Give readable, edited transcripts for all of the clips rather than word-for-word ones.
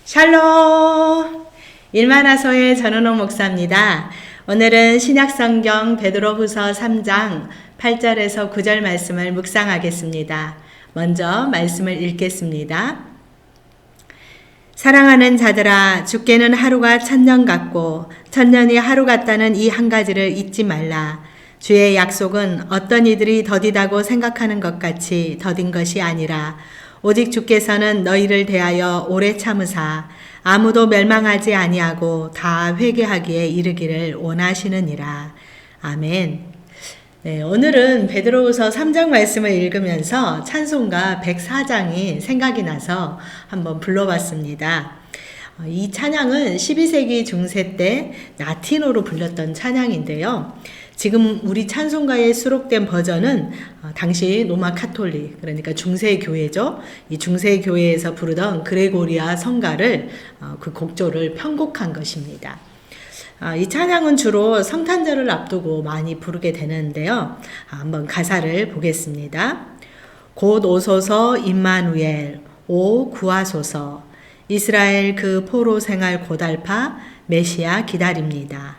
샬롬! 일만화소의 전은호 목사입니다. 오늘은 신약성경 베드로후서 3장 8절에서 9절 말씀을 묵상하겠습니다. 먼저 말씀을 읽겠습니다. 사랑하는 자들아, 주께는 하루가 천년 같고 천년이 하루 같다는 이 한 가지를 잊지 말라. 주의 약속은 어떤 이들이 더디다고 생각하는 것 같이 더딘 것이 아니라 오직 주께서는 너희를 대하여 오래 참으사 아무도 멸망하지 아니하고 다 회개하기에 이르기를 원하시느니라. 아멘. 네, 오늘은 베드로후서 3장 말씀을 읽으면서 찬송가 104장이 생각이 나서 한번 불러봤습니다. 이 찬양은 12세기 중세 때 라틴어로 불렸던 찬양인데요. 지금 우리 찬송가에 수록된 버전은 당시 로마 카톨릭, 그러니까 중세교회죠. 이 중세교회에서 부르던 그레고리아 성가를 그 곡조를 편곡한 것입니다. 이 찬양은 주로 성탄절을 앞두고 많이 부르게 되는데요. 한번 가사를 보겠습니다. 곧 오소서 임마누엘, 오 구하소서, 이스라엘 그 포로 생활 고달파 메시아 기다립니다.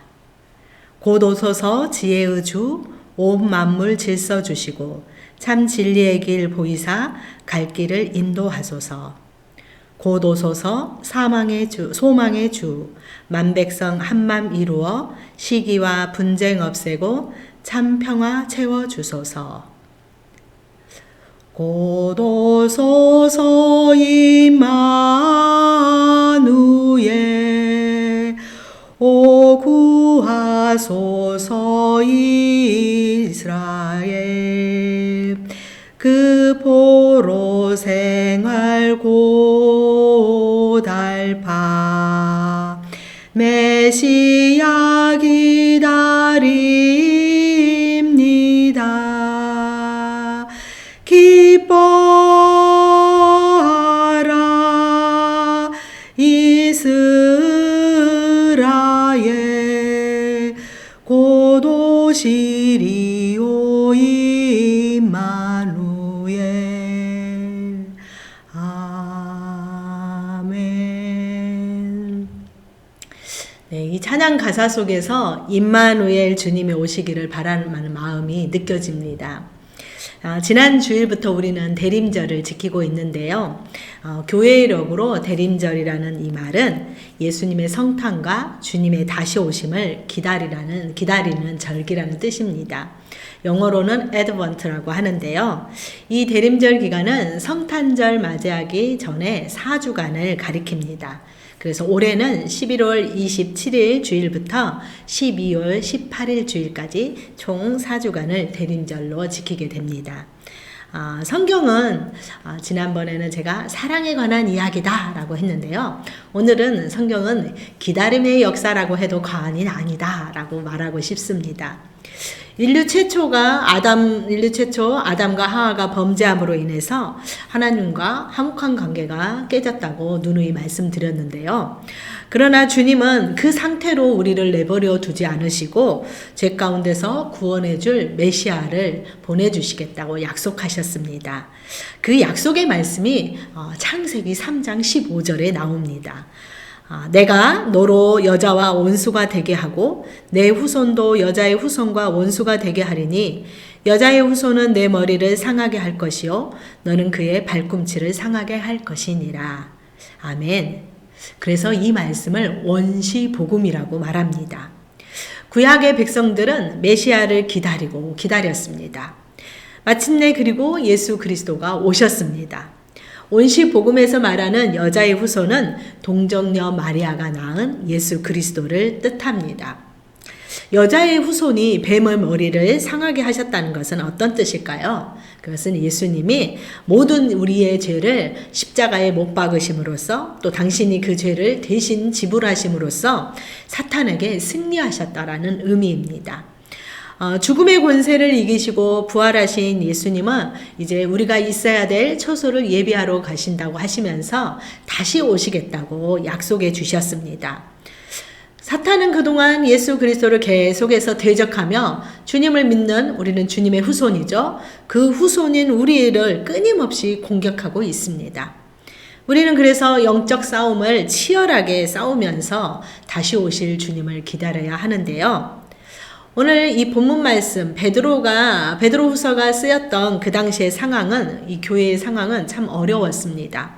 곧 오소서 지혜의 주, 온 만물 질서 주시고 참 진리의 길 보이사 갈 길을 인도하소서. 곧 오소서 소망의 주, 만백성 한맘 이루어 시기와 분쟁 없애고 참 평화 채워주소서. 곧 오소서 임마누엘, 오 구하소서 이스라엘 그 포로 생활 고달파 메시아 기다립니다. 기뻐하라 이스라엘 곧 오시리오 임마누엘. 아멘. 네, 이 찬양 가사 속에서 임마누엘 주님이 오시기를 바라는 마음이 느껴집니다. 지난 주일부터 우리는 대림절을 지키고 있는데요. 교회력으로 대림절이라는 이 말은 예수님의 성탄과 주님의 다시 오심을 기다리는 절기라는 뜻입니다. 영어로는 Advent라고 하는데요. 이 대림절 기간은 성탄절 맞이하기 전에 4주간을 가리킵니다. 그래서 올해는 11월 27일 주일부터 12월 18일 주일까지 총 4주간을 대림절로 지키게 됩니다. 성경은 지난번에는 제가 사랑에 관한 이야기다 라고 했는데요. 오늘은 성경은 기다림의 역사라고 해도 과언이 아니다 라고 말하고 싶습니다. 인류 최초 아담과 하와가 범죄함으로 인해서 하나님과 화목한 관계가 깨졌다고 누누이 말씀드렸는데요. 그러나 주님은 그 상태로 우리를 내버려 두지 않으시고 죄 가운데서 구원해 줄 메시아를 보내주시겠다고 약속하셨습니다. 그 약속의 말씀이 창세기 3장 15절에 나옵니다. 내가 너로 여자와 원수가 되게 하고 내 후손도 여자의 후손과 원수가 되게 하리니 여자의 후손은 내 머리를 상하게 할 것이요 너는 그의 발꿈치를 상하게 할 것이니라. 아멘. 그래서 이 말씀을 원시복음이라고 말합니다. 구약의 백성들은 메시아를 기다렸습니다. 마침내 그리고 예수 그리스도가 오셨습니다. 온시복음에서 말하는 여자의 후손은 동정녀 마리아가 낳은 예수 그리스도를 뜻합니다. 여자의 후손이 뱀의 머리를 상하게 하셨다는 것은 어떤 뜻일까요? 그것은 예수님이 모든 우리의 죄를 십자가에 못 박으심으로써 또 당신이 그 죄를 대신 지불하심으로써 사탄에게 승리하셨다라는 의미입니다. 죽음의 권세를 이기시고 부활하신 예수님은 이제 우리가 있어야 될 처소를 예비하러 가신다고 하시면서 다시 오시겠다고 약속해 주셨습니다. 사탄은 그동안 예수 그리스도를 계속해서 대적하며 주님을 믿는 우리는 주님의 후손이죠. 그 후손인 우리를 끊임없이 공격하고 있습니다. 우리는 그래서 영적 싸움을 치열하게 싸우면서 다시 오실 주님을 기다려야 하는데요. 오늘 이 본문 말씀 베드로후서가 쓰였던 그 당시의 상황은, 이 교회의 상황은 참 어려웠습니다.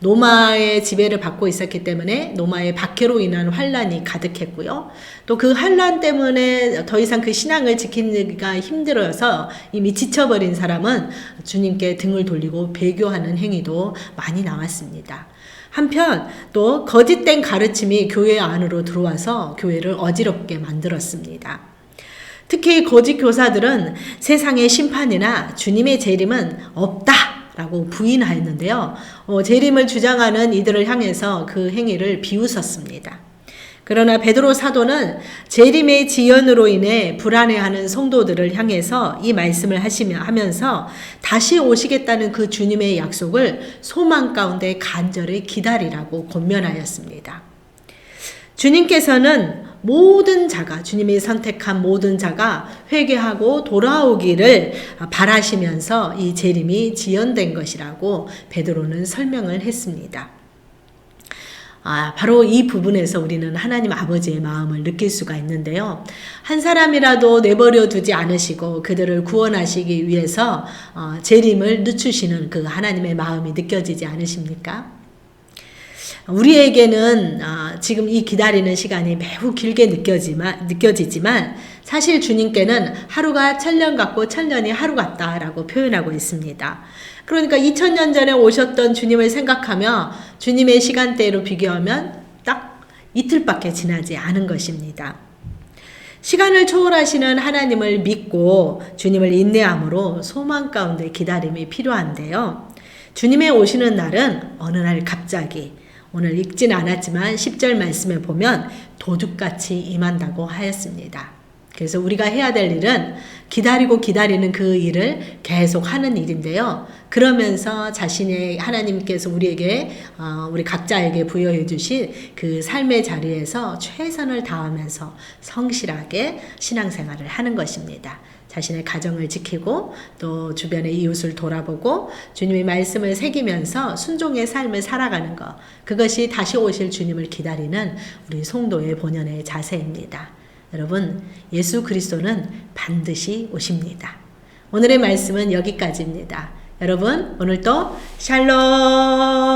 로마의 지배를 받고 있었기 때문에 로마의 박해로 인한 환란이 가득했고요. 또 그 환란 때문에 더 이상 그 신앙을 지키기가 힘들어서 이미 지쳐버린 사람은 주님께 등을 돌리고 배교하는 행위도 많이 나왔습니다. 한편 또 거짓된 가르침이 교회 안으로 들어와서 교회를 어지럽게 만들었습니다. 특히 거짓 교사들은 세상의 심판이나 주님의 재림은 없다 라고 부인하였는데요. 재림을 주장하는 이들을 향해서 그 행위를 비웃었습니다. 그러나 베드로 사도는 재림의 지연으로 인해 불안해하는 성도들을 향해서 이 말씀을 하면서 다시 오시겠다는 그 주님의 약속을 소망 가운데 간절히 기다리라고 권면하였습니다. 주님께서는 모든 자가, 주님이 선택한 모든 자가 회개하고 돌아오기를 바라시면서 이 재림이 지연된 것이라고 베드로는 설명을 했습니다. 바로 이 부분에서 우리는 하나님 아버지의 마음을 느낄 수가 있는데요. 한 사람이라도 내버려 두지 않으시고 그들을 구원하시기 위해서 재림을 늦추시는 그 하나님의 마음이 느껴지지 않으십니까? 우리에게는 지금 이 기다리는 시간이 매우 길게 느껴지지만 사실 주님께는 하루가 천년 같고 천년이 하루 같다라고 표현하고 있습니다. 그러니까 2000년 전에 오셨던 주님을 생각하며 주님의 시간대로 비교하면 딱 이틀밖에 지나지 않은 것입니다. 시간을 초월하시는 하나님을 믿고 주님을 인내함으로 소망 가운데 기다림이 필요한데요. 주님의 오시는 날은 어느 날 갑자기, 오늘 읽진 않았지만 10절 말씀에 보면 도둑같이 임한다고 하였습니다. 그래서 우리가 해야 될 일은 기다리는 그 일을 계속 하는 일인데요. 그러면서 자신의 하나님께서 우리에게 우리 각자에게 부여해 주신 그 삶의 자리에서 최선을 다하면서 성실하게 신앙생활을 하는 것입니다. 자신의 가정을 지키고 또 주변의 이웃을 돌아보고 주님의 말씀을 새기면서 순종의 삶을 살아가는 것, 그것이 다시 오실 주님을 기다리는 우리 성도의 본연의 자세입니다. 여러분, 예수 그리스도는 반드시 오십니다. 오늘의 말씀은 여기까지입니다. 여러분, 오늘도 샬롬!